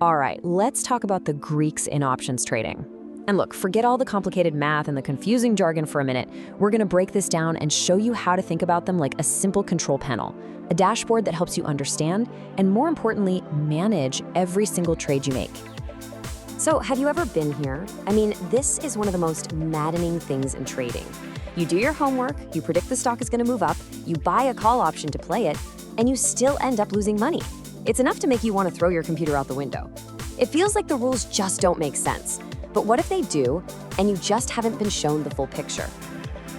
All right, let's talk about the Greeks in options trading. And look, forget all the complicated math and the confusing jargon for a minute. We're going to break this down and show you how to think about them like a simple control panel, a dashboard that helps you understand and, more importantly, manage every single trade you make. So, have you ever been here? I mean, this is one of the most maddening things in trading. You do your homework, you predict the stock is going to move up, you buy a call option to play it, and you still end up losing money. It's enough to make you want to throw your computer out the window. It feels like the rules just don't make sense. But what if they do, and you just haven't been shown the full picture?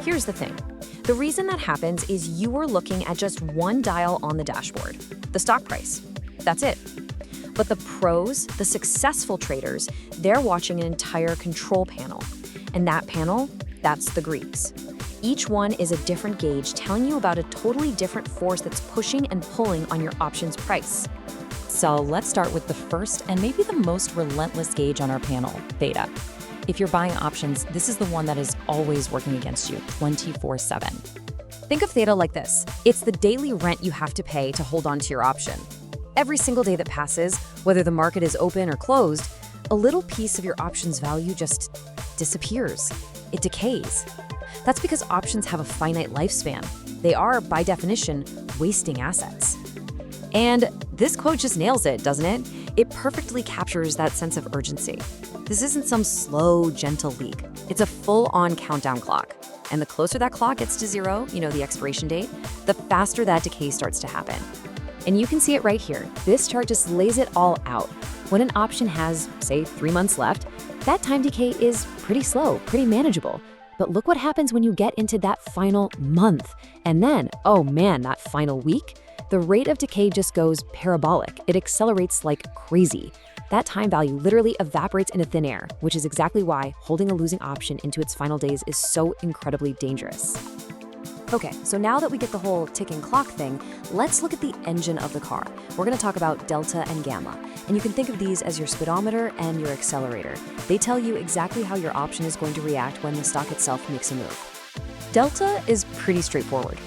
Here's the thing. The reason that happens is you are looking at just one dial on the dashboard, the stock price. That's it. But the pros, the successful traders, they're watching an entire control panel. And that panel, that's the Greeks. Each one is a different gauge telling you about a totally different force that's pushing and pulling on your options price. So let's start with the first and maybe the most relentless gauge on our panel, theta. If you're buying options, this is the one that is always working against you 24/7. Think of theta like this. It's the daily rent you have to pay to hold on to your option. Every single day that passes, whether the market is open or closed, a little piece of your options value just disappears. It decays. That's because options have a finite lifespan. They are, by definition, wasting assets. And this quote just nails it, doesn't it? It perfectly captures that sense of urgency. This isn't some slow, gentle leak. It's a full-on countdown clock. And the closer that clock gets to zero, the expiration date, the faster that decay starts to happen. And you can see it right here. This chart just lays it all out. When an option has, say, 3 months left, that time decay is pretty slow, pretty manageable. But look what happens when you get into that final month. And then, oh man, that final week, the rate of decay just goes parabolic. It accelerates like crazy. That time value literally evaporates into thin air, which is exactly why holding a losing option into its final days is so incredibly dangerous. Okay, so now that we get the whole ticking clock thing, let's look at the engine of the car. We're going to talk about delta and gamma, and you can think of these as your speedometer and your accelerator. They tell you exactly how your option is going to react when the stock itself makes a move. Delta is pretty straightforward.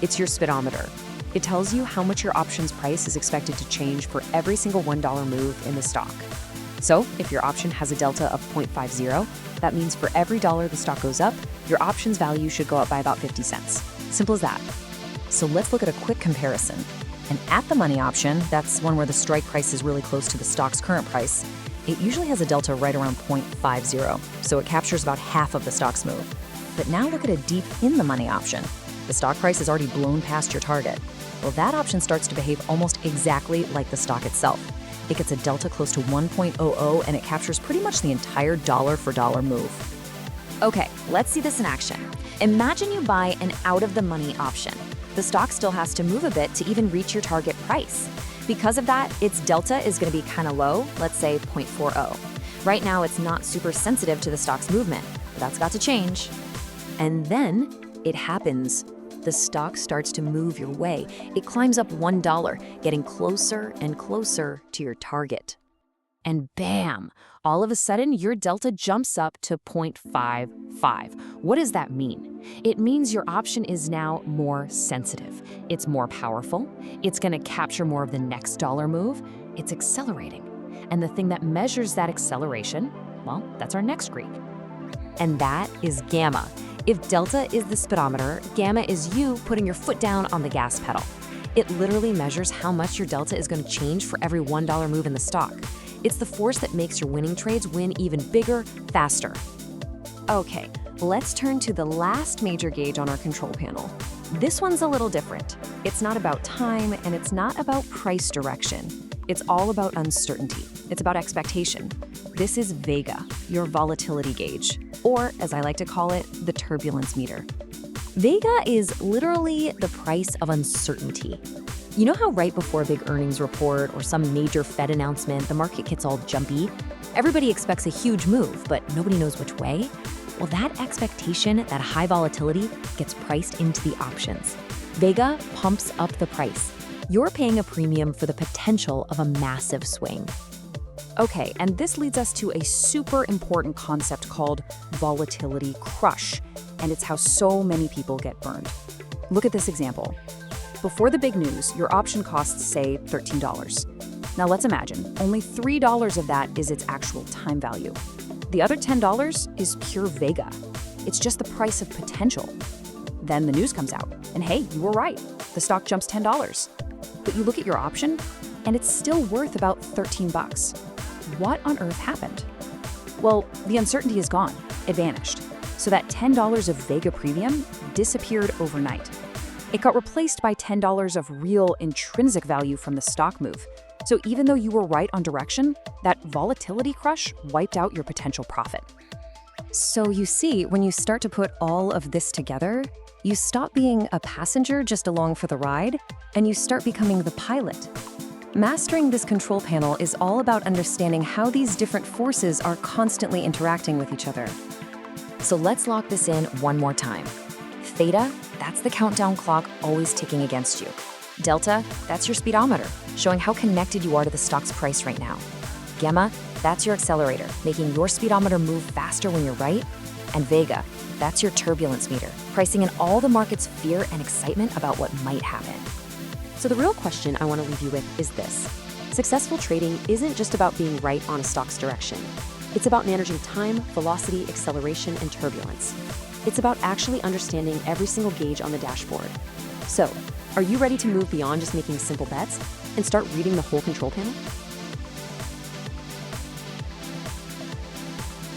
It's your speedometer. It tells you how much your option's price is expected to change for every single $1 move in the stock. So if your option has a delta of 0.50, that means for every dollar the stock goes up, your option's value should go up by about 50 cents. Simple as that. So let's look at a quick comparison. An at-the-money option, that's one where the strike price is really close to the stock's current price, it usually has a delta right around 0.50, so it captures about half of the stock's move. But now look at a deep in-the-money option. The stock price is already blown past your target. Well, that option starts to behave almost exactly like the stock itself. It gets a delta close to 1.00 and it captures pretty much the entire dollar-for-dollar move. Okay, let's see this in action. Imagine you buy an out-of-the-money option. The stock still has to move a bit to even reach your target price. Because of that, its delta is going to be kind of low, let's say 0.40. Right now, it's not super sensitive to the stock's movement, but that's got to change. And then it happens. The stock starts to move your way. It climbs up $1, getting closer and closer to your target. And bam! All of a sudden, your delta jumps up to 0.55. What does that mean? It means your option is now more sensitive. It's more powerful. It's going to capture more of the next dollar move. It's accelerating. And the thing that measures that acceleration, well, that's our next Greek. And that is gamma. If delta is the speedometer, gamma is you putting your foot down on the gas pedal. It literally measures how much your delta is going to change for every $1 move in the stock. It's the force that makes your winning trades win even bigger, faster. Okay, let's turn to the last major gauge on our control panel. This one's a little different. It's not about time and it's not about price direction. It's all about uncertainty. It's about expectation. This is Vega, your volatility gauge, or as I like to call it, the turbulence meter. Vega is literally the price of uncertainty. You know how right before a big earnings report or some major Fed announcement, the market gets all jumpy? Everybody expects a huge move, but nobody knows which way? Well, that expectation, that high volatility, gets priced into the options. Vega pumps up the price. You're paying a premium for the potential of a massive swing. Okay, and this leads us to a super important concept called volatility crush, and it's how so many people get burned. Look at this example. Before the big news, your option costs, say, $13. Now let's imagine only $3 of that is its actual time value. The other $10 is pure Vega. It's just the price of potential. Then the news comes out, and hey, you were right. The stock jumps $10. But you look at your option, and it's still worth about $13. What on earth happened? Well, the uncertainty is gone. It vanished. So that $10 of Vega premium disappeared overnight. It got replaced by $10 of real intrinsic value from the stock move. So even though you were right on direction, that volatility crush wiped out your potential profit. So you see, when you start to put all of this together, you stop being a passenger just along for the ride, and you start becoming the pilot. Mastering this control panel is all about understanding how these different forces are constantly interacting with each other. So let's lock this in one more time. Theta, that's the countdown clock always ticking against you. Delta, that's your speedometer, showing how connected you are to the stock's price right now. Gamma, that's your accelerator, making your speedometer move faster when you're right. And Vega, that's your turbulence meter, pricing in all the market's fear and excitement about what might happen. So the real question I want to leave you with is this. Successful trading isn't just about being right on a stock's direction. It's about managing time, velocity, acceleration, and turbulence. It's about actually understanding every single gauge on the dashboard. So, are you ready to move beyond just making simple bets and start reading the whole control panel?